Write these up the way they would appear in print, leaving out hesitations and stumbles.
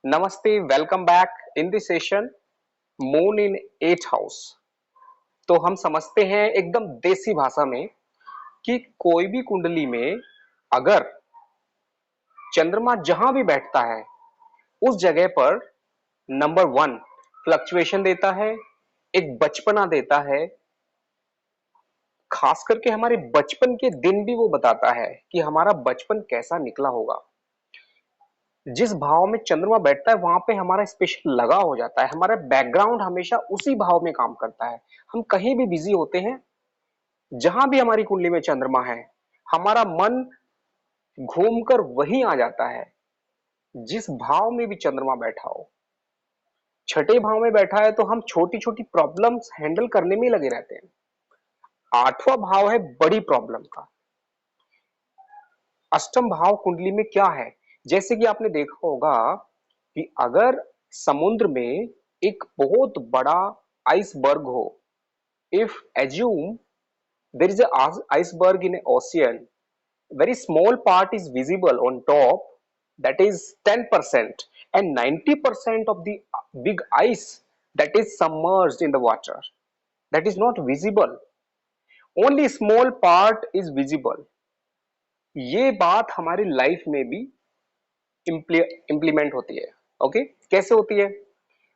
नमस्ते, welcome back in this session moon in 8th house. तो हम समझते हैं एकदम देसी भाषा में कि कोई भी कुंडली में अगर चंद्रमा जहां भी बैठता है उस जगह पर नंबर वन फ्लक्चुएशन देता है, एक बचपना देता है। खास करके हमारे बचपन के दिन भी वो बताता है कि हमारा बचपन कैसा निकला होगा। जिस भाव में चंद्रमा बैठता है वहां पे हमारा स्पेशल लगाव हो जाता है, हमारा बैकग्राउंड हमेशा उसी भाव में काम करता है। हम कहीं भी बिजी होते हैं, जहां भी हमारी कुंडली में चंद्रमा है, हमारा मन घूमकर वहीं आ जाता है जिस भाव में भी चंद्रमा बैठा हो। छठे भाव में बैठा है तो हम छोटी छोटी प्रॉब्लम्स हैंडल करने में लगे रहते हैं। आठवां भाव है बड़ी प्रॉब्लम का। अष्टम भाव कुंडली में क्या है, जैसे कि आपने देखा होगा कि अगर समुद्र में एक बहुत बड़ा आइसबर्ग हो, if assume there is a iceberg in an ocean, very small part is visible on top, that is 10%, and 90% of the big ice that is submerged in the water, that is not visible, only small part is visible। ये बात हमारी life में भी implement होती है। Okay, कैसे होती है?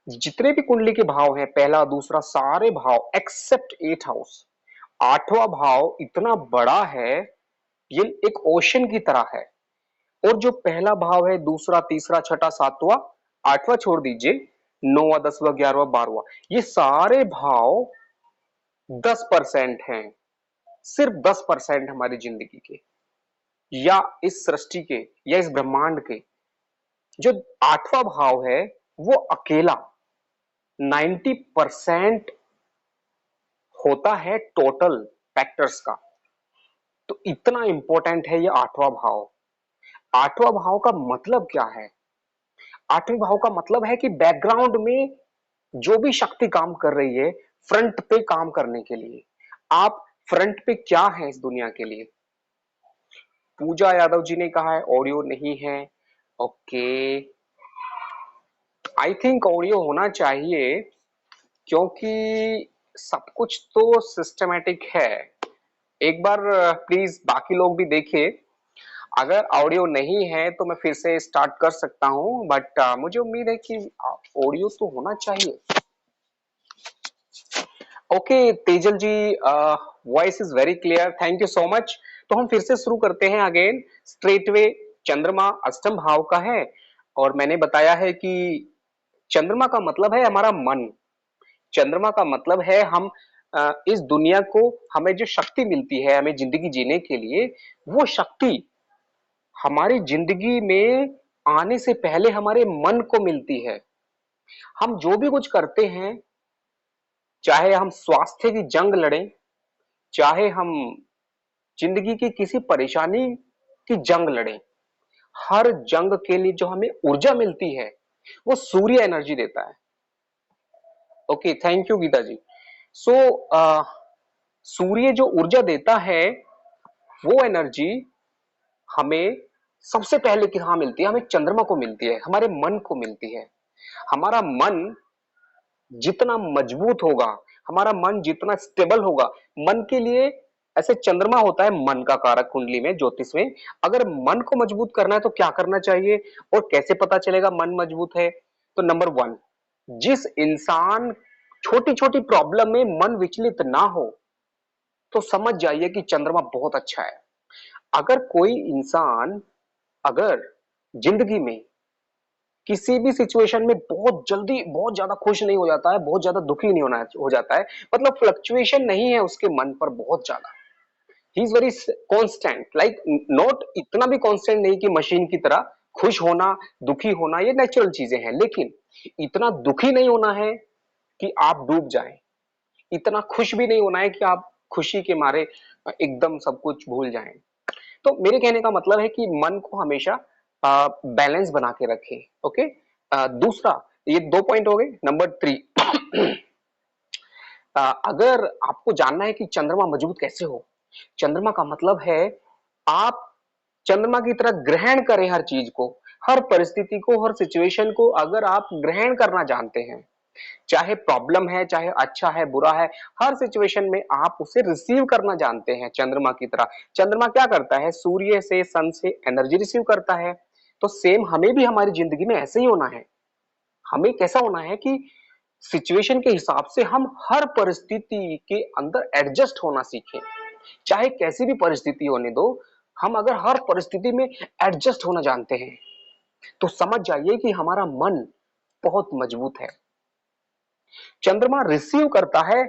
जितने भी कुंडली के भाव हैं, पहला दूसरा सारे भाव एक्सेप्ट 8th हाउस, आठवां भाव इतना बड़ा है, ये एक ओशन की तरह है। और जो पहला भाव है, दूसरा तीसरा छठा सातवां आठवां छोड़ दीजिए, नौवां दसवां ग्यारहवां बारहवां, ये सारे भाव 10% हैं। सिर्फ 10% हमारी जिंदगी के या इस सृष्टि के या इस ब्रह्मांड के। जो आठवां भाव है वो अकेला 90% होता है टोटल फैक्टर्स का। तो इतना इंपॉर्टेंट है ये आठवां भाव। आठवां भाव का मतलब क्या है? आठवें भाव का मतलब है कि बैकग्राउंड में जो भी शक्ति काम कर रही है फ्रंट पे काम करने के लिए। आप फ्रंट पे क्या है इस दुनिया के लिए? पूजा यादव जी ने कहा है ऑडियो नहीं है। ओके, आई थिंक ऑडियो होना चाहिए क्योंकि सब कुछ तो सिस्टमैटिक है। एक बार प्लीज बाकी लोग भी देखिए। अगर ऑडियो नहीं है तो मैं फिर से स्टार्ट कर सकता हूं, बट मुझे उम्मीद है कि ऑडियो तो होना चाहिए। Okay Tejal ji, voice is very clear, thank you so much. तो हम फिर से शुरू करते हैं अगेन स्ट्रेटवे। चंद्रमा अष्टम भाव का है और मैंने बताया है कि चंद्रमा का मतलब है हमारा मन। चंद्रमा का मतलब है हम इस दुनिया को, हमें जो शक्ति मिलती है हमें जिंदगी जीने के लिए, वो शक्ति हमारी जिंदगी में आने से पहले हमारे मन को मिलती है। हम जो भी कुछ करते हैं, चाहे हम स्वास्थ्य की जंग लड़ें, चाहे हम जिंदगी की किसी परेशानी की जंग लड़ें, हर जंग के लिए जो हमें ऊर्जा मिलती है वो सूर्य एनर्जी देता है। ओके, थैंक यू गीता जी। सो सूर्य जो ऊर्जा देता है वो एनर्जी हमें सबसे पहले कहाँ मिलती है? हमें चंद्रमा को मिलती है, हमारे मन को मिलती है। हमारा मन जितना मजबूत होगा, हमारा मन जितना स्टेबल होगा, मन के लिए ऐसे चंद्रमा होता है मन का कारक कुंडली में, ज्योतिष में। अगर मन को मजबूत करना है तो क्या करना चाहिए और कैसे पता चलेगा मन मजबूत है? तो नंबर वन, जिस इंसान छोटी छोटी प्रॉब्लम में मन विचलित ना हो तो समझ जाइए कि चंद्रमा बहुत अच्छा है। अगर कोई इंसान अगर जिंदगी में किसी भी सिचुएशन में बहुत जल्दी बहुत ज्यादा खुश नहीं हो जाता है, बहुत ज्यादा दुखी नहीं होना हो जाता है, मतलब फ्लक्चुएशन नहीं है उसके मन पर बहुत ज्यादा, he is very constant, like not इतना भी कांस्टेंट नहीं कि मशीन की तरह। खुश होना दुखी होना ये नेचुरल चीजें हैं, लेकिन इतना दुखी नहीं होना है कि आप डूब जाएं, इतना खुश भी नहीं होना है कि आप खुशी के मारे एकदम सब कुछ भूल जाएं। तो मेरे कहने का मतलब है कि मन को हमेशा बैलेंस बना के रखें। ओके, दूसरा, ये 2 पॉइंट हो गए। नंबर 3, अगर आपको जानना है कि चंद्रमा मजबूत कैसे हो, चंद्रमा का मतलब है आप चंद्रमा की तरह ग्रहण करें हर चीज को। हर परिस्थिति को, हर सिचुएशन को अगर आप ग्रहण करना जानते हैं, चाहे प्रॉब्लम है, चाहे अच्छा है, बुरा है, हर सिचुएशन में आप उसे रिसीव करना जानते हैं चंद्रमा की तरह। चंद्रमा क्या करता है? सूर्य से, सन से एनर्जी रिसीव करता है। तो सेम हमें भी हमारी जिंदगी में ऐसे ही होना है। हमें कैसा होना है कि सिचुएशन के हिसाब से हम हर परिस्थिति के अंदर एडजस्ट होना सीखें। चाहे कैसी भी परिस्थिति होने दो, हम अगर हर परिस्थिति में एडजस्ट होना जानते हैं तो समझ जाइए कि हमारा मन बहुत मजबूत है। चंद्रमा रिसीव करता है,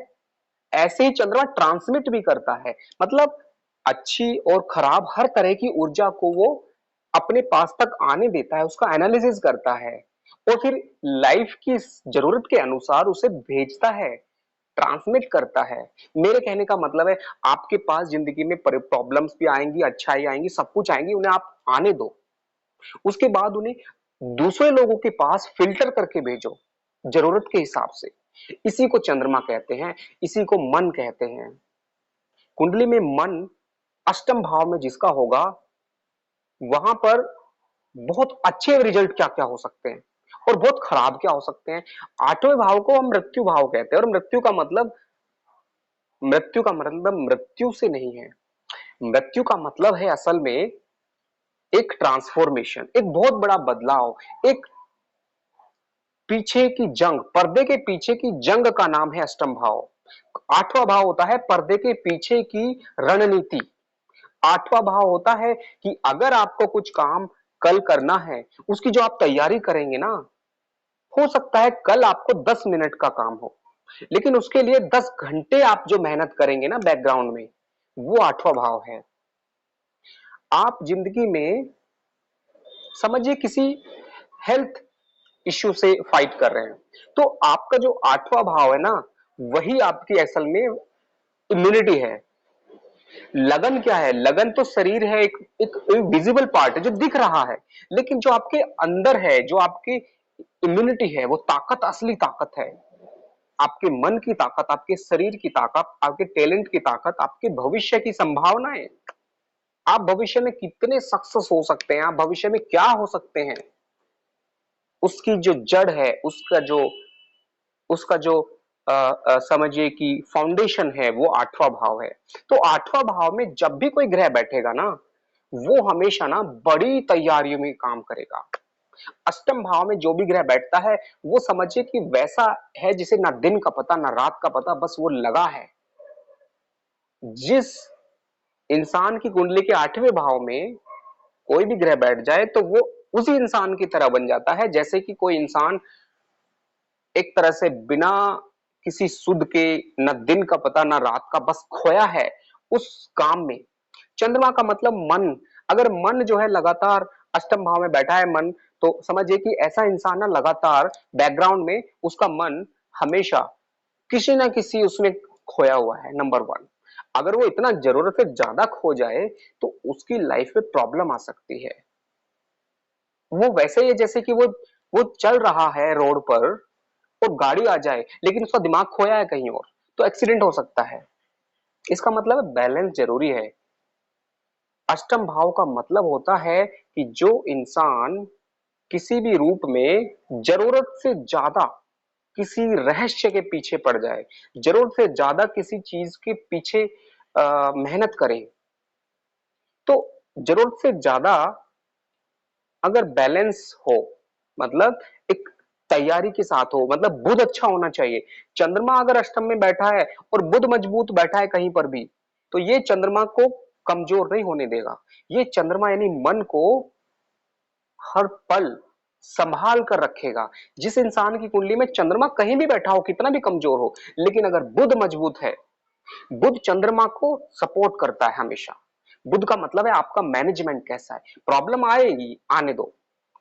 ऐसे ही चंद्रमा ट्रांसमिट भी करता है। मतलब अच्छी और खराब हर तरह की ऊर्जा को वो अपने पास तक आने देता है, उसका एनालिसिस करता है और फिर लाइफ की जरूरत के अनुसार उसे भेजता है, ट्रांसमिट करता है। मेरे कहने का मतलब है आपके पास जिंदगी में प्रॉब्लम्स भी आएंगी, अच्छाई आएंगी, सब कुछ आएंगी, उन्हें आप आने दो। उसके बाद उन्हें दूसरे लोगों के पास फिल्टर करके भेजो जरूरत के हिसाब से। इसी को चंद्रमा कहते हैं, इसी को मन कहते हैं। कुंडली में मन अष्टम भाव में जिसका होगा, वहां पर बहुत अच्छे रिजल्ट क्या क्या हो सकते हैं और बहुत खराब क्या हो सकते हैं। आठवें भाव को हम मृत्यु भाव कहते हैं और मृत्यु का मतलब मृत्यु से नहीं है। मृत्यु का मतलब है असल में एक ट्रांसफॉर्मेशन, एक बहुत बड़ा बदलाव, एक पीछे की जंग, पर्दे के पीछे की जंग का नाम है अष्टम भाव। आठवां भाव होता है पर्दे के पीछे की रणनीति। आठवां भाव होता है कि अगर आपको कुछ काम कल करना है, उसकी जो आप तैयारी करेंगे ना, हो सकता है कल आपको 10 मिनट का काम हो, लेकिन उसके लिए 10 घंटे आप जो मेहनत करेंगे ना बैकग्राउंड में, वो आठवां भाव है। आप जिंदगी में समझिए किसी हेल्थ इश्यू से फाइट कर रहे हैं, तो आपका जो आठवां भाव है ना, वही आपकी असल में इम्यूनिटी है। लगन क्या है? लगन तो शरीर है, एक विजिबल पार्ट है जो दिख रहा है, लेकिन जो आपके अंदर है, जो आपकी इम्यूनिटी है, वो ताकत असली ताकत है। आपके मन की ताकत, आपके शरीर की ताकत, आपके टैलेंट की ताकत, आपके भविष्य की संभावनाएं। आप भविष्य में कितने सक्सेस हो सकते हैं, आप भविष्य में क्या हो सकते हैं, उसकी जो जड़ है, उसका जो समझिए कि फाउंडेशन है, वो आठवां भाव है। तो आठवां भाव में जब भी कोई ग्रह बैठेगा ना, वो हमेशा ना बड़ी तैयारियों में काम करेगा। अष्टम भाव में जो भी ग्रह बैठता है, वो समझिए कि वैसा है जिसे ना दिन का पता ना रात का पता, बस वो लगा है। जिस इंसान की कुंडली के आठवें भाव में कोई भी ग्रह बैठ जाए तो वो उसी इंसान की तरह बन जाता है, जैसे कि कोई इंसान एक तरह से बिना किसी सुध के, न दिन का पता ना रात का, बस खोया है उस काम में। चंद्रमा का मतलब मन। अगर मन जो है लगातार अष्टम भाव में बैठा है मन, तो समझिए कि ऐसा इंसान ना लगातार बैकग्राउंड में उसका मन हमेशा किसी ना किसी उसमें खोया हुआ है। नंबर वन, अगर वो इतना जरूरत से ज्यादा खो जाए तो उसकी लाइफ में प्रॉब्लम आ सकती है। वो वैसे ही है जैसे कि वो चल रहा है रोड पर और गाड़ी आ जाए, लेकिन उसका दिमाग खोया है कहीं और, तो एक्सीडेंट हो सकता है। इसका मतलब है बैलेंस जरूरी है। अष्टम भाव का मतलब होता है कि जो इंसान किसी भी रूप में जरूरत से ज्यादा किसी रहस्य के पीछे पड़ जाए, जरूरत से ज्यादा किसी चीज के पीछे मेहनत करे, तो जरूरत से ज्यादा अगर बैलेंस हो, मतलब एक तैयारी के साथ हो, मतलब बुध अच्छा होना चाहिए। चंद्रमा अगर अष्टम में बैठा है और बुध मजबूत बैठा है कहीं पर भी, तो ये चंद्रमा को कमजोर नहीं होने देगा। ये चंद्रमा यानी मन को हर पल संभाल कर रखेगा। जिस इंसान की कुंडली में चंद्रमा कहीं भी बैठा हो, कितना भी कमजोर हो, लेकिन अगर बुध मजबूत है, बुध चंद्रमा को सपोर्ट करता है हमेशा। बुध का मतलब है आपका मैनेजमेंट कैसा है। प्रॉब्लम आएगी, आने दो,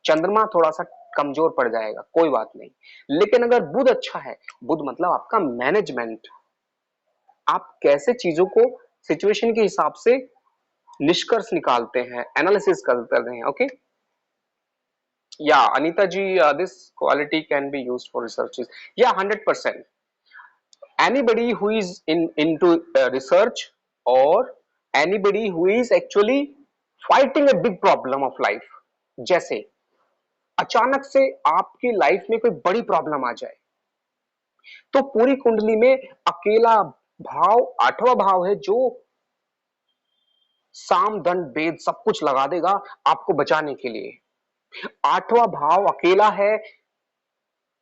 चंद्रमा थोड़ा सा कमजोर पड़ जाएगा, कोई बात नहीं, लेकिन अगर बुध अच्छा है, बुध मतलब आपका मैनेजमेंट, आप कैसे चीजों को सिचुएशन के हिसाब से निष्कर्ष निकालते हैं, एनालिसिस करते हैं। ओके, या Anita ji, this quality can be used for researches. या 100%, anybody who is into research, or anybody who is actually fighting a big problem of life, जैसे अचानक से आपकी लाइफ में कोई बड़ी प्रॉब्लम आ जाए, तो पूरी कुंडली में अकेला भाव, आठवां भाव है जो साम दंड भेद सब कुछ लगा देगा आपको बचाने के लिए। आठवां भाव अकेला है,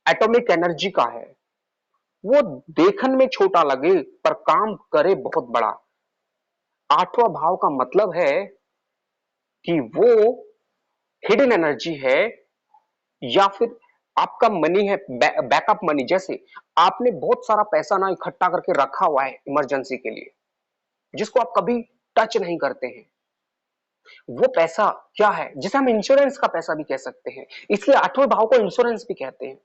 एटॉमिक एनर्जी का है। वो देखने में छोटा लगे पर काम करे बहुत बड़ा। आठवां भाव का मतलब है कि वो हिडन एनर्जी है, या फिर आपका मनी है, बैकअप मनी। जैसे आपने बहुत सारा पैसा ना इकट्ठा करके रखा हुआ है इमरजेंसी के लिए, जिसको आप कभी टच नहीं करते हैं। वो पैसा क्या है, जिसे हम इंश्योरेंस का पैसा भी कह सकते हैं। इसलिए आठवें भाव को इंश्योरेंस भी कहते हैं।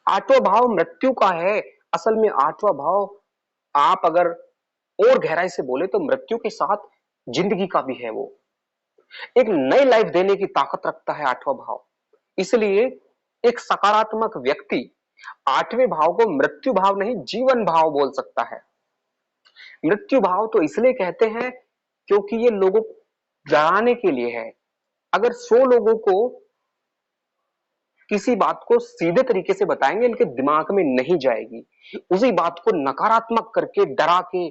आठवां भाव मृत्यु का है। असल में आठवां भाव, आप अगर और गहराई से बोले तो मृत्यु के साथ जिंदगी का भी है। वो एक नई लाइफ देने की ताकत रखता है आठवां भाव। इसलिए एक सकारात्मक व्यक्ति आठवें भाव को मृत्यु भाव नहीं, जीवन भाव बोल सकता है। मृत्यु भाव तो इसलिए कहते हैं क्योंकि ये लोगों को डराने के लिए है। अगर 100 लोगों को किसी बात को सीधे तरीके से बताएंगे, इनके दिमाग में नहीं जाएगी। उसी बात को नकारात्मक करके, डरा के,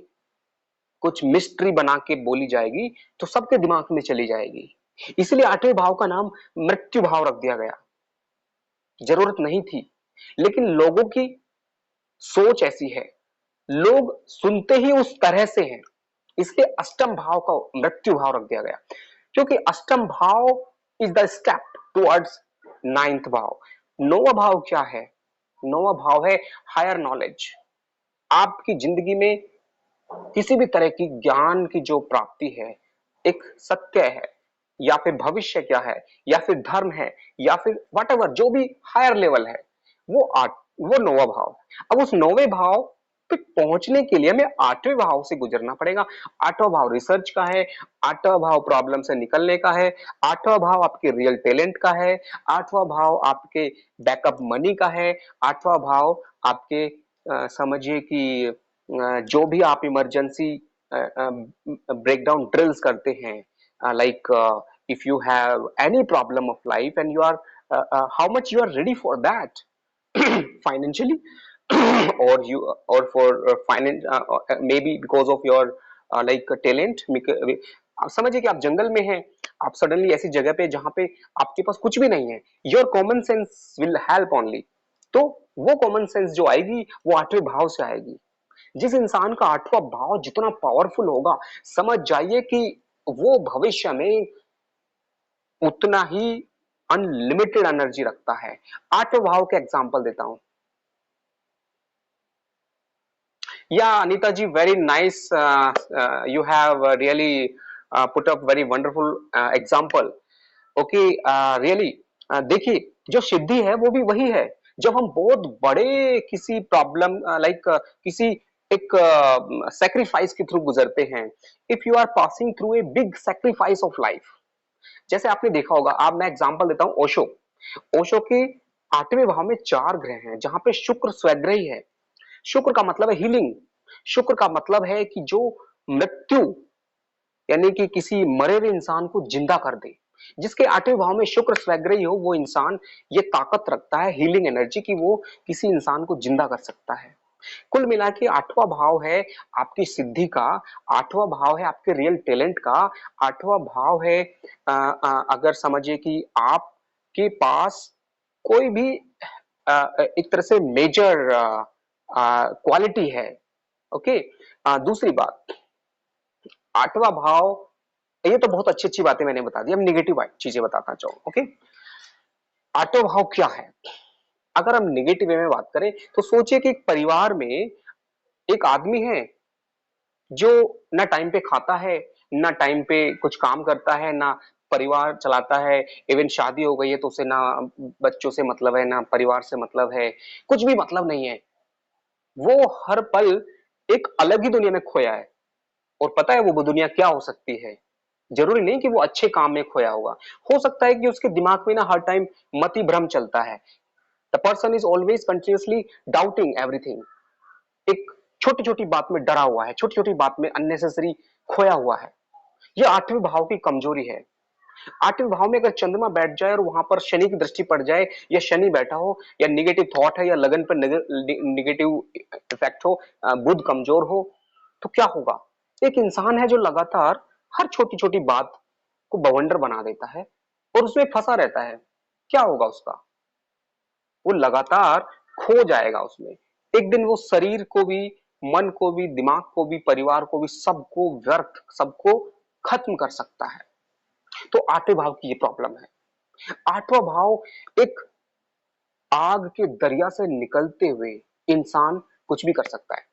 कुछ मिस्ट्री बना के बोली जाएगी तो सबके दिमाग में चली जाएगी। इसलिए आठवें भाव का नाम मृत्यु भाव रख दिया गया। जरूरत नहीं थी, लेकिन लोगों की सोच ऐसी है, लोग सुनते ही उस तरह से हैं। इसलिए अष्टम भाव का मृत्यु भाव रख दिया गया, क्योंकि अष्टम भाव is the step towards ninth भाव। नौवां भाव क्या है? नौवां भाव है हायर नॉलेज। आपकी जिंदगी में किसी भी तरह की ज्ञान की जो प्राप्ति है, एक सत्य है, या फिर भविष्य क्या है, या फिर धर्म है, या फिर वट जो भी हायर लेवल है, वो नौवां भाव। अब उस नौवें भाव पे पहुंचने के लिए हमें आठवें भाव से गुजरना पड़ेगा। आठवां भाव रिसर्च का है, आठवां भाव प्रॉब्लम से निकलने का है, आठवां भाव आपके रियल टैलेंट का है, आठवां भाव आपके बैकअप मनी का है, आठवां भाव आपके समझिए कि जो भी आप इमरजेंसी ब्रेकडाउन ड्रिल्स करते हैं, like if you have any problem of life and you are how much you are ready for that financially or you or for finance, maybe because of your like talent। आप समझिए कि आप जंगल में हैं, आप suddenly ऐसी जगह पे जहां पे आपके पास कुछ भी नहीं है, your common sense will help only. तो वो कॉमन सेंस जो आएगी वो आठवें भाव से आएगी। जिस इंसान का आठवां भाव जितना पावरफुल होगा, समझ जाइए कि वो भविष्य में उतना ही अनलिमिटेड एनर्जी रखता है। आठवें भाव के एग्जांपल देता हूं। Yeah, Anita ji, very nice. You have really put up very wonderful example. Okay, really, देखिए जो सिद्धि है वो भी वही है। जब हम बहुत बड़े किसी प्रॉब्लम लाइक किसी एक सेक्रीफाइस के थ्रू गुजरते हैं, if you are passing through a big sacrifice of life. जैसे आपने देखा होगा, आप मैं एग्जांपल देता हूं, ओशो। ओशो के आठवें भाव में 4 ग्रह हैं, जहां पे शुक्र स्वग्रही है। शुक्र का मतलब है हीलिंग। शुक्र का मतलब है कि जो मृत्यु, यानी कि किसी मरे हुए इंसान को जिंदा कर दे। जिसके आठवें भाव में शुक्र स्वग्रही हो, वो इंसान ये ताकत रखता है, हीलिंग एनर्जी की, वो किसी इंसान को जिंदा कर सकता है। कुल मिला के आठवां भाव है आपकी सिद्धि का, आठवां भाव है आपके रियल टैलेंट का, आठवां भाव है अगर समझिए कि आपके पास कोई भी एक तरह से मेजर क्वालिटी है। ओके, दूसरी बात, आठवां भाव, ये तो बहुत अच्छी अच्छी बातें मैंने बता दी, अब निगेटिव चीजें बताना चाहूँ। ओके, आठवां भाव क्या है? अगर हम निगेटिव वे में बात करें तो सोचिए कि एक परिवार में एक आदमी है जो ना टाइम पे खाता है, ना टाइम पे कुछ काम करता है, ना परिवार चलाता है। इवन शादी हो गई है तो उसे ना बच्चों से मतलब है, ना परिवार से मतलब है, कुछ भी मतलब नहीं है। वो हर पल एक अलग ही दुनिया में खोया है। और पता है वो दुनिया क्या हो सकती है? जरूरी नहीं कि वो अच्छे काम में खोया होगा। हो सकता है कि उसके दिमाग में ना हर टाइम मति भ्रम चलता है। The person is always continuously doubting everything. एक छोटी छोटी बात में डरा हुआ है, छोटी छोटी बात में अननेसेसरी खोया हुआ है। यह आठवें भाव की कमजोरी है। आठवें भाव में अगर चंद्रमा बैठ जाए और वहां पर शनि की दृष्टि पड़ जाए, या शनि बैठा हो, या निगेटिव थॉट है, या लगन पर निगेटिव इफेक्ट हो, बुध कमजोर हो, तो क्या होगा? एक इंसान है जो लगातार हर छोटी छोटी बात को बवंडर बना देता है और उसमें फंसा रहता है। क्या होगा उसका? वो लगातार खो जाएगा उसमें। एक दिन वो शरीर को भी, मन को भी, दिमाग को भी, परिवार को भी, सबको व्यर्थ, सबको खत्म कर सकता है। तो आठवें भाव की ये प्रॉब्लम है। आठवां भाव एक आग के दरिया से निकलते हुए इंसान कुछ भी कर सकता है।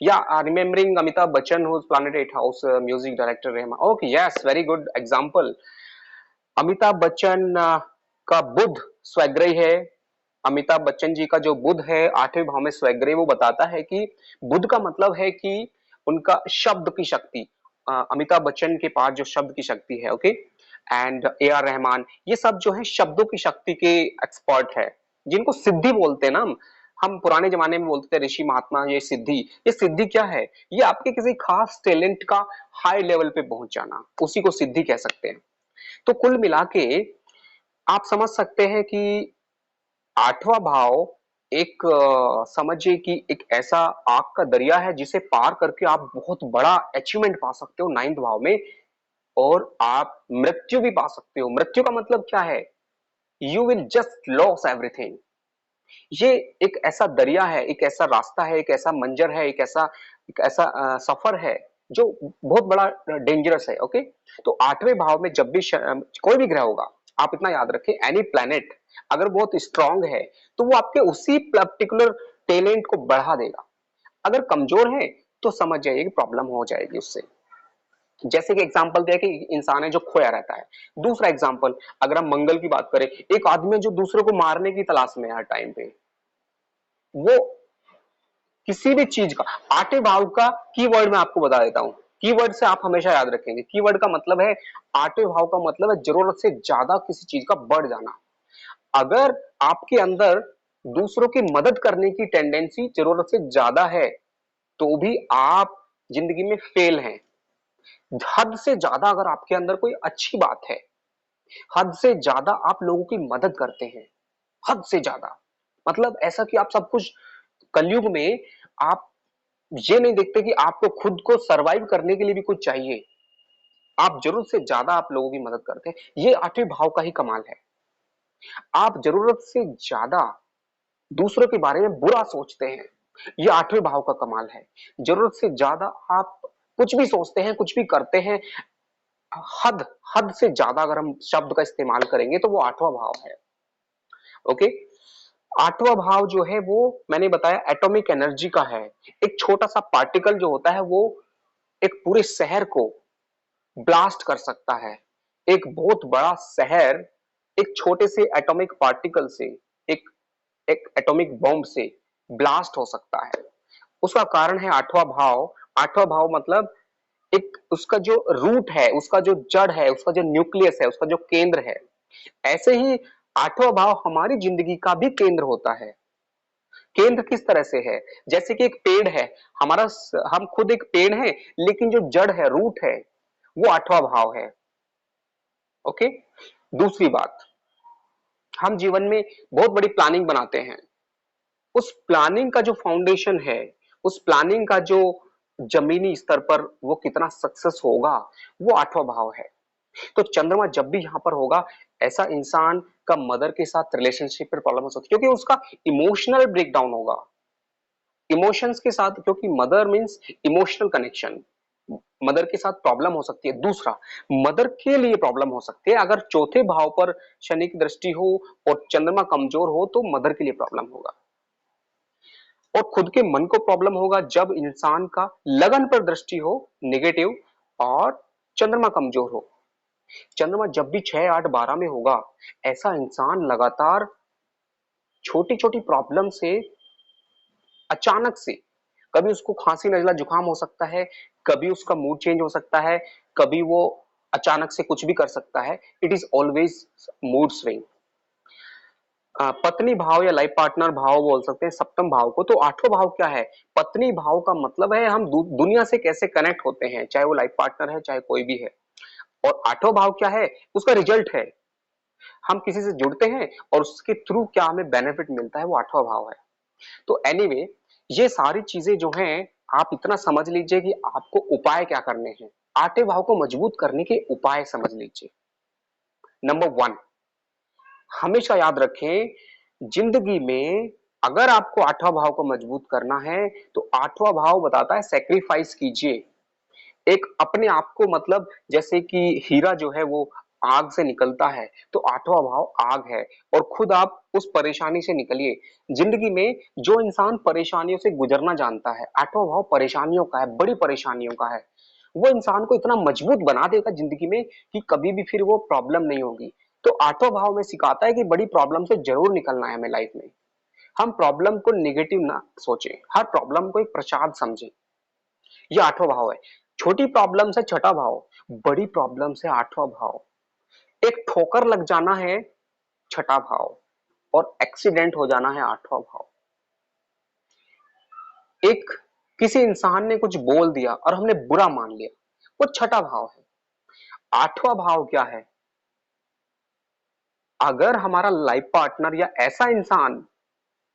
या remembering Amitabh Bachchan whose planet 8 house music director Rahman, okay yes, very good example. Amitabh Bachchan का बुध स्वग्रही है। अमिताभ बच्चन जी का जो बुध है आठवें भाव में स्वग्रही, वो बताता है कि बुध का मतलब है कि उनका शब्द की शक्ति। अमिताभ बच्चन के पास जो शब्द की शक्ति है, okay, and A R Rahman, ये सब जो है शब्दों की शक्ति के एक्सपर्ट है, जिनको सिद्धि बोलते हैं ना। हम पुराने जमाने में बोलते थे ऋषि महात्मा, ये सिद्धि। ये सिद्धि क्या है? ये आपके किसी खास टैलेंट का हाई लेवल पे पहुंच जाना, उसी को सिद्धि कह सकते हैं। तो कुल मिला के आप समझ सकते हैं कि आठवां भाव एक समझिए कि एक ऐसा आग का दरिया है जिसे पार करके आप बहुत बड़ा अचीवमेंट पा सकते हो नाइन्थ भाव में, और आप मृत्यु भी पा सकते हो। मृत्यु का मतलब क्या है? You will just loss everything. ये एक ऐसा दरिया है, एक ऐसा रास्ता है, एक ऐसा मंजर है, एक ऐसा सफर है जो बहुत बड़ा डेंजरस है। ओके, तो आठवें भाव में जब भी कोई भी ग्रह होगा, आप इतना याद रखें, एनी प्लैनेट अगर बहुत स्ट्रांग है तो वो आपके उसी पर्टिकुलर टैलेंट को बढ़ा देगा। अगर कमजोर है तो समझ जाइए कि प्रॉब्लम हो जाएगी उससे। जैसे कि एग्जांपल दिया कि इंसान है जो खोया रहता है। दूसरा एग्जांपल, अगर हम मंगल की बात करें, एक आदमी जो दूसरे को मारने की तलाश में है हर टाइम पे, वो किसी भी चीज का, आठवें भाव का कीवर्ड मैं आपको बता देता हूं। कीवर्ड से आप हमेशा याद रखेंगे, कीवर्ड का मतलब है, आठवें भाव का मतलब है जरूरत से ज्यादा किसी चीज का बढ़ जाना। अगर आपके अंदर दूसरों की मदद करने की टेंडेंसी जरूरत से ज्यादा है तो भी आप जिंदगी में फेल हैं। हद से ज्यादा अगर आपके अंदर कोई अच्छी बात है, हद से ज्यादा आप लोगों की मदद करते हैं, हद से ज्यादा, मतलब ऐसा कि आप सब कुछ, कलयुग में आप ये नहीं देखते कि आपको खुद को सरवाइव करने के लिए भी कुछ चाहिए, आप जरूरत से ज्यादा आप लोगों की मदद करते हैं। ये आठवें भाव का ही कमाल है। आप जरूरत से ज्यादा दूसरों के बारे में बुरा सोचते हैं, ये आठवें भाव का कमाल है। जरूरत से ज्यादा आप कुछ भी सोचते हैं, कुछ भी करते हैं, हद हद से ज्यादा अगर हम शब्द का इस्तेमाल करेंगे तो वो आठवां भाव है। ओके, आठवां भाव जो है वो मैंने बताया एटॉमिक एनर्जी का है। एक छोटा सा पार्टिकल जो होता है वो एक पूरे शहर को ब्लास्ट कर सकता है। एक बहुत बड़ा शहर एक छोटे से एटॉमिक पार्टिकल से, एक एक एटॉमिक बॉम्ब से ब्लास्ट हो सकता है। उसका कारण है आठवां भाव। आठवां भाव मतलब एक उसका जो रूट है, उसका जो जड़ है, उसका जो न्यूक्लियस है, उसका जो केंद्र है। ऐसे ही आठवां भाव हमारी जिंदगी का भी केंद्र होता है। केंद्र किस तरह से है? जैसे कि एक पेड़ है, हमारा, हम खुद एक पेड़ है, लेकिन जो जड़ है, रूट है, वो आठवां भाव है। ओके, दूसरी बात, हम जीवन में बहुत बड़ी प्लानिंग बनाते हैं। उस प्लानिंग का जो फाउंडेशन है, उस प्लानिंग का जो जमीनी स्तर पर वो कितना सक्सेस होगा, वो आठवां भाव है। तो चंद्रमा जब भी यहां पर होगा, ऐसा इंसान का मदर के साथ रिलेशनशिप पर प्रॉब्लम हो सकती है, क्योंकि उसका इमोशनल ब्रेकडाउन होगा। इमोशंस के साथ, क्योंकि mother means emotional connection, mother के साथ प्रॉब्लम हो सकती है। दूसरा, मदर के लिए प्रॉब्लम हो सकती है अगर चौथे भाव पर शनि की दृष्टि हो और चंद्रमा कमजोर हो, तो मदर के लिए प्रॉब्लम होगा। और खुद के मन को प्रॉब्लम होगा जब इंसान का लगन पर दृष्टि हो नेगेटिव और चंद्रमा कमजोर हो। चंद्रमा जब भी 6, 8, 12 में होगा, ऐसा इंसान लगातार छोटी छोटी प्रॉब्लम से अचानक से, कभी उसको खांसी नजला जुकाम हो सकता है, कभी उसका मूड चेंज हो सकता है, कभी वो अचानक से कुछ भी कर सकता है। It is always mood swing. पत्नी भाव या लाइफ पार्टनर भाव बोल सकते हैं सप्तम भाव को। तो आठवां भाव क्या है? पत्नी भाव का मतलब है हम दुनिया से कैसे कनेक्ट होते हैं, चाहे वो लाइफ पार्टनर है, चाहे कोई भी है। और आठवां भाव क्या है, उसका रिजल्ट है। हम किसी से जुड़ते हैं और उसके थ्रू क्या हमें बेनिफिट मिलता है, वो आठवां भाव है। तो एनीवे ये सारी चीजें जो हैं, आप इतना समझ लीजिए कि आपको उपाय क्या करने हैं। आठवें भाव को मजबूत करने के उपाय समझ लीजिए। नंबर वन, हमेशा याद रखें, जिंदगी में अगर आपको आठवां भाव को मजबूत करना है तो आठवां भाव बताता है सेक्रीफाइस कीजिए। एक अपने आप को, मतलब जैसे कि हीरा जो है वो आग से निकलता है, तो आठवां भाव आग है, और खुद आप उस परेशानी से निकलिए। जिंदगी में जो इंसान परेशानियों से गुजरना जानता है, आठवां भाव परेशानियों का है, बड़ी परेशानियों का है, वो इंसान को इतना मजबूत बना देगा जिंदगी में कि कभी भी फिर वो प्रॉब्लम नहीं होगी। तो आठवां भाव में सिखाता है कि बड़ी प्रॉब्लम से जरूर निकलना है हमें लाइफ में। हम प्रॉब्लम को नेगेटिव ना सोचें, हर प्रॉब्लम को एक प्रसाद समझें। ये आठवां भाव है। छोटी प्रॉब्लम से छठा भाव, बड़ी प्रॉब्लम से आठवां भाव, एक ठोकर लग जाना है छठा भाव, और एक्सीडेंट हो जाना है आठवां भाव। एक किसी इंसान ने कुछ बोल दिया और हमने बुरा मान लिया, वो छठा भाव है। आठवां भाव क्या है, अगर हमारा लाइफ पार्टनर या ऐसा इंसान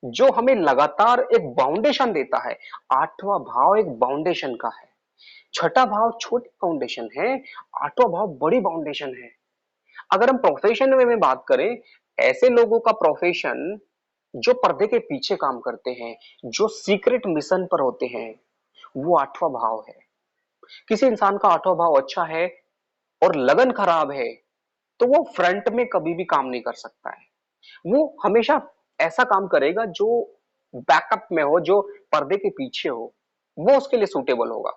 जो हमें लगातार एक बाउंडेशन देता है, आठवां भाव एक बाउंडेशन का है। छठा भाव छोटी बाउंडेशन है, आठवां भाव बड़ी बाउंडेशन है। अगर हम प्रोफेशन में बात करें, ऐसे लोगों का प्रोफेशन जो पर्दे के पीछे काम करते हैं, जो सीक्रेट मिशन पर होते हैं, वो आठवां भाव है। किसी इंसान का आठवां भाव अच्छा है और लगन खराब है, तो वो फ्रंट में कभी भी काम नहीं कर सकता है। वो हमेशा ऐसा काम करेगा जो बैकअप में हो, जो पर्दे के पीछे हो, वो उसके लिए सूटेबल होगा।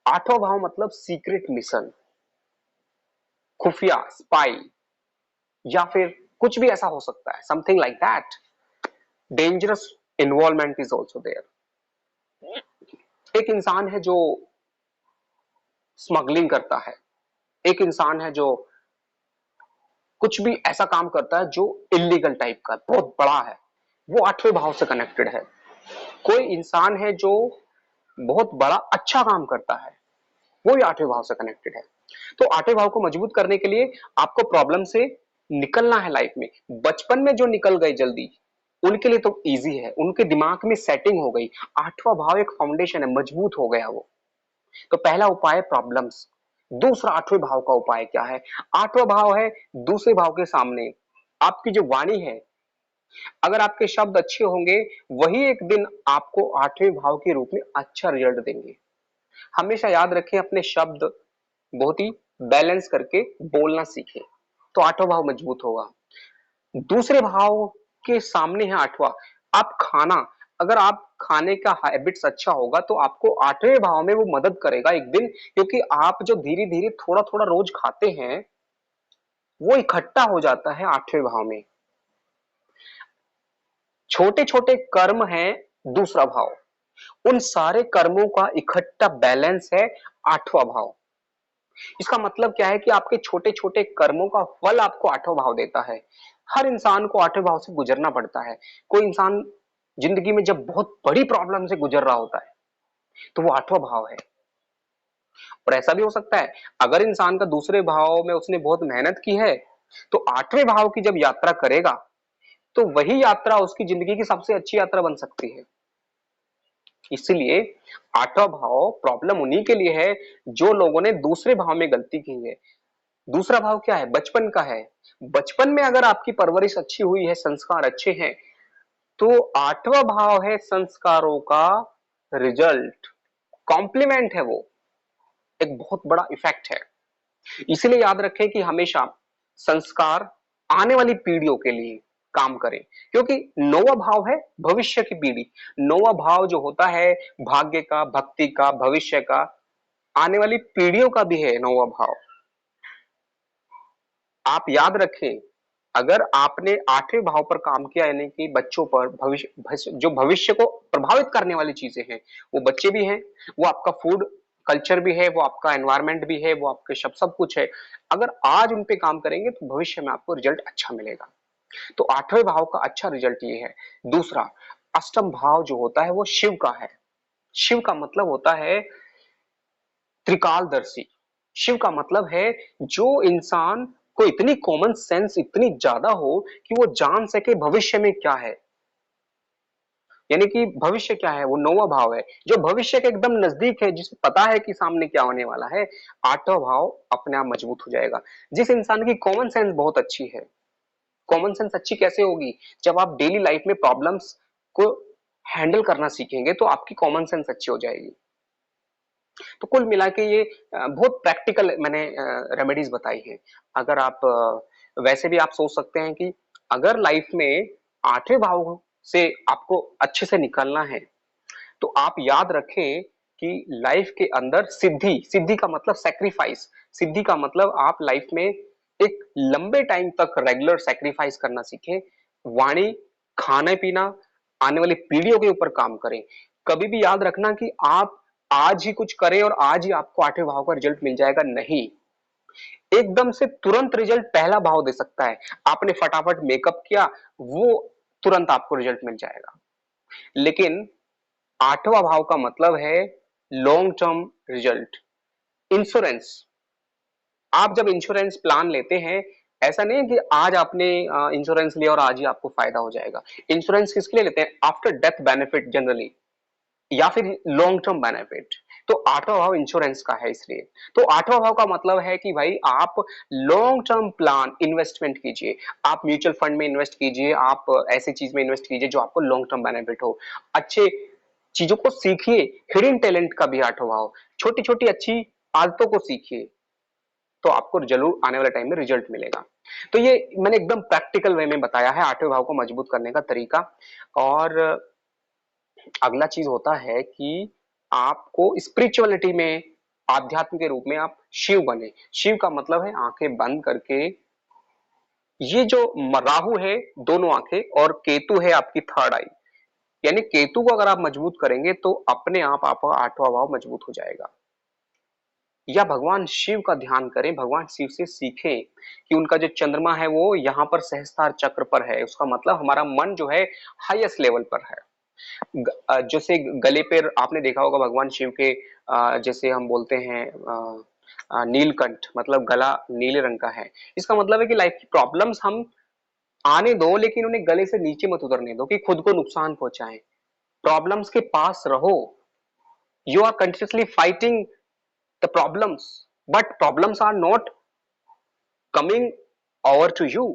आठवां भाव मतलब सीक्रेट मिशन, खुफिया, स्पाई, या फिर कुछ भी ऐसा हो सकता है, something like that. Dangerous involvement is also there. एक इंसान है जो स्मगलिंग करता है, एक इंसान है जो कुछ भी ऐसा काम करता है जो इलीगल टाइप का बहुत बड़ा है, वो आठवें भाव से कनेक्टेड है। कोई इंसान है जो बहुत बड़ा अच्छा काम करता है, वो भी आठवें भाव से कनेक्टेड है। तो आठवें भाव को मजबूत करने के लिए आपको प्रॉब्लम से निकलना है लाइफ में। बचपन में जो निकल गए जल्दी, उनके लिए तो इजी है, उनके दिमाग में सेटिंग हो गई। आठवां भाव एक फाउंडेशन है, मजबूत हो गया वो। तो पहला उपाय प्रॉब्लम्स। दूसरा, आठवें भाव का उपाय क्या है। आठवां भाव है दूसरे भाव के सामने आपकी जो वाणी है, अगर आपके शब्द अच्छे होंगे, वही एक दिन आपको आठवें भाव के रूप में अच्छा रिजल्ट देंगे। हमेशा याद रखें, अपने शब्द बहुत ही बैलेंस करके बोलना सीखें, तो आठवां भाव मजबूत होगा। दूसरे भाव के सामने है आठवां। आप खाना, अगर आप खाने का हैबिट्स अच्छा होगा तो आपको आठवें भाव में वो मदद करेगा एक दिन, क्योंकि आप जो धीरे धीरे थोड़ा थोड़ा रोज खाते हैं, वो इकट्ठा हो जाता है आठवें भाव में। छोटे छोटे कर्म है दूसरा भाव, उन सारे कर्मों का इकट्ठा बैलेंस है आठवां भाव। इसका मतलब क्या है कि आपके छोटे छोटे कर्मों का फल आपको आठवां भाव देता है। हर इंसान को आठवें भाव से गुजरना पड़ता है। कोई इंसान जिंदगी में जब बहुत बड़ी प्रॉब्लम से गुजर रहा होता है, तो वो आठवां भाव है। और ऐसा भी हो सकता है, अगर इंसान का दूसरे भाव में उसने बहुत मेहनत की है, तो आठवें भाव की जब यात्रा करेगा, तो वही यात्रा उसकी जिंदगी की सबसे अच्छी यात्रा बन सकती है। इसलिए आठवां भाव प्रॉब्लम उन्हीं के लिए है जो लोगों ने दूसरे भाव में गलती की है। दूसरा भाव क्या है, बचपन का है। बचपन में अगर आपकी परवरिश अच्छी हुई है, संस्कार अच्छे हैं, तो आठवां भाव है संस्कारों का रिजल्ट, कॉम्प्लीमेंट है वो, एक बहुत बड़ा इफेक्ट है। इसीलिए याद रखें कि हमेशा संस्कार आने वाली पीढ़ियों के लिए काम करें, क्योंकि नौवां भाव है भविष्य की पीढ़ी। नौवां भाव जो होता है भाग्य का, भक्ति का, भविष्य का, आने वाली पीढ़ियों का भी है नौवां भाव। आप याद रखें, अगर आपने आठवें भाव पर काम किया, यानी कि बच्चों पर, भविष्य जो भविष्य को प्रभावित करने वाली चीजें हैं, वो बच्चे भी हैं, वो आपका फूड कल्चर भी है, वो आपका एनवायरमेंट भी है, वो आपके सब कुछ है। अगर आज उन पे काम करेंगे तो भविष्य में आपको रिजल्ट अच्छा मिलेगा। तो आठवें भाव का अच्छा रिजल्ट ये है। दूसरा, अष्टम भाव जो होता है वो शिव का है। शिव का मतलब होता है त्रिकालदर्शी, शिव का मतलब है जो इंसान को इतनी कॉमन सेंस इतनी ज्यादा हो कि वो जान सके भविष्य में क्या है, यानी कि भविष्य क्या है, वो नौवां भाव है जो भविष्य के एकदम नजदीक है, जिसे पता है कि सामने क्या होने वाला है। आठवां भाव अपने आप मजबूत हो जाएगा। जिस इंसान की कॉमन सेंस बहुत अच्छी है, कॉमन सेंस अच्छी कैसे होगी, जब आप डेली लाइफ में प्रॉब्लम्स को हैंडल करना सीखेंगे तो आपकी कॉमन सेंस अच्छी हो जाएगी। तो कुल मिला के ये बहुत प्रैक्टिकल मैंने रेमेडीज बताई है। अगर आप वैसे भी आप सोच सकते हैं कि अगर लाइफ में आठवें भाव से आपको अच्छे से निकलना है तो आप याद रखें कि लाइफ के अंदर सिद्धि, सिद्धि का मतलब सैक्रिफाइस, सिद्धि का मतलब आप लाइफ में एक लंबे टाइम तक रेगुलर सैक्रिफाइस करना सीखें। वाणी, खाने पीना, आने वाली पीढ़ियों के ऊपर काम करें। कभी भी याद रखना कि आप आज ही कुछ करें और आज ही आपको आठवें भाव का रिजल्ट मिल जाएगा, नहीं। एकदम से तुरंत रिजल्ट पहला भाव दे सकता है। आपने फटाफट मेकअप किया, वो तुरंत आपको रिजल्ट मिल जाएगा। लेकिन आठवां भाव का मतलब है लॉन्ग टर्म रिजल्ट। इंश्योरेंस, आप जब इंश्योरेंस प्लान लेते हैं, ऐसा नहीं है कि आज आपने इंश्योरेंस लिया और आज ही आपको फायदा हो जाएगा। इंश्योरेंस किसके लिए लेते हैं, आफ्टर डेथ बेनिफिट जनरली, या फिर लॉन्ग टर्म बेनिफिट। तो आठवां भाव इंश्योरेंस का है, इसलिए तो आठवां भाव का मतलब है कि भाई आप लॉन्ग टर्म प्लान इन्वेस्टमेंट कीजिए, आप म्यूचुअल फंड में इन्वेस्ट कीजिए, आप ऐसी चीज में इन्वेस्ट कीजिए जो आपको लॉन्ग टर्म बेनिफिट हो। अच्छे चीजों को सीखिए, हिडन टैलेंट का भी आठवां भाव, छोटी छोटी अच्छी आदतों को सीखिए, तो आपको जरूर आने वाले टाइम में रिजल्ट मिलेगा। तो ये मैंने एकदम प्रैक्टिकल वे में बताया है आठवें भाव को मजबूत करने का तरीका। और अगला चीज होता है कि आपको स्पिरिचुअलिटी में, आध्यात्म के रूप में आप शिव बने। शिव का मतलब है आंखें बंद करके, ये जो राहु है दोनों आंखें और केतु है आपकी थर्ड आई, यानी केतु को अगर आप मजबूत करेंगे तो अपने आप आपका आठवां भाव मजबूत हो जाएगा। या भगवान शिव का ध्यान करें, भगवान शिव से सीखें कि उनका जो चंद्रमा है वो यहाँ पर सहस्त्रार चक्र पर है, उसका मतलब हमारा मन जो है हाईएस्ट लेवल पर है। जैसे गले पे आपने देखा होगा भगवान शिव के, जैसे हम बोलते हैं नीलकंठ, मतलब गला नीले रंग का है। इसका मतलब है कि लाइफ की प्रॉब्लम्स हम आने दो, लेकिन उन्हें गले से नीचे मत उतरने दो कि खुद को नुकसान पहुंचाएं। प्रॉब्लम्स के पास रहो, you are continuously fighting the problems, but problems are not coming over to you,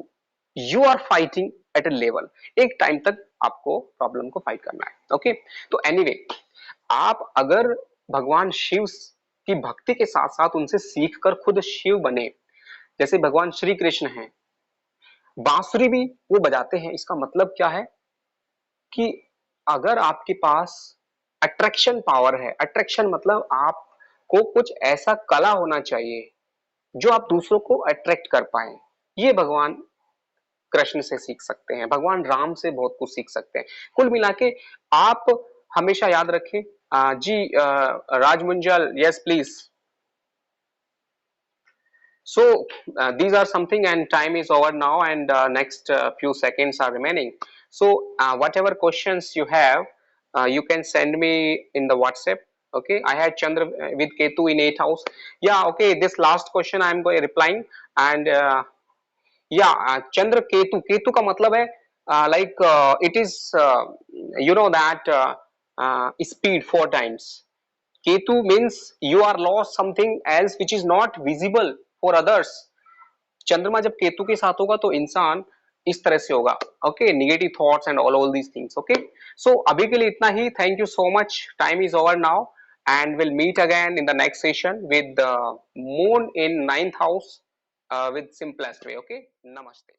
you are fighting at a level. एक टाइम तक आपको प्रॉब्लम को फाइट करना है। ओके, तो एनीवे आप अगर भगवान शिव की भक्ति के साथ साथ उनसे सीख कर खुद शिव बने, जैसे भगवान श्री कृष्ण हैं, बांसुरी भी वो बजाते हैं। इसका मतलब क्या है कि अगर आपके पास अट्रैक्शन पावर है, अट्रैक्शन मतलब आपको कुछ ऐसा कला होना चाहिए जो आप दूसरों को अट्रैक्ट कर पाए, ये भगवान कृष्ण से सीख सकते हैं, भगवान राम से बहुत कुछ सीख सकते हैं। कुल मिला के आप हमेशा याद रखें। Ji Raj Munjal, yes please. So these are something, and time is over now, and next few seconds are remaining. So whatever questions you have, you can send me in the WhatsApp. Okay, I had Chandra with Ketu in 8th house. Yeah, okay. This last question I am going replying, and yeah, Chandra Ketu. Ketu का मतलब है like it is you know that speed 4 times. Ketu means you are lost something else which is not visible for others. चंद्रमा जब केतु के साथ होगा तो इंसान इस तरह से होगा। Okay, negative thoughts and all these things. Okay, so अभी के लिए इतना ही। Thank you so much, time is over now, and will meet again in the next session with moon in 9th house with simplest way. Okay, namaste.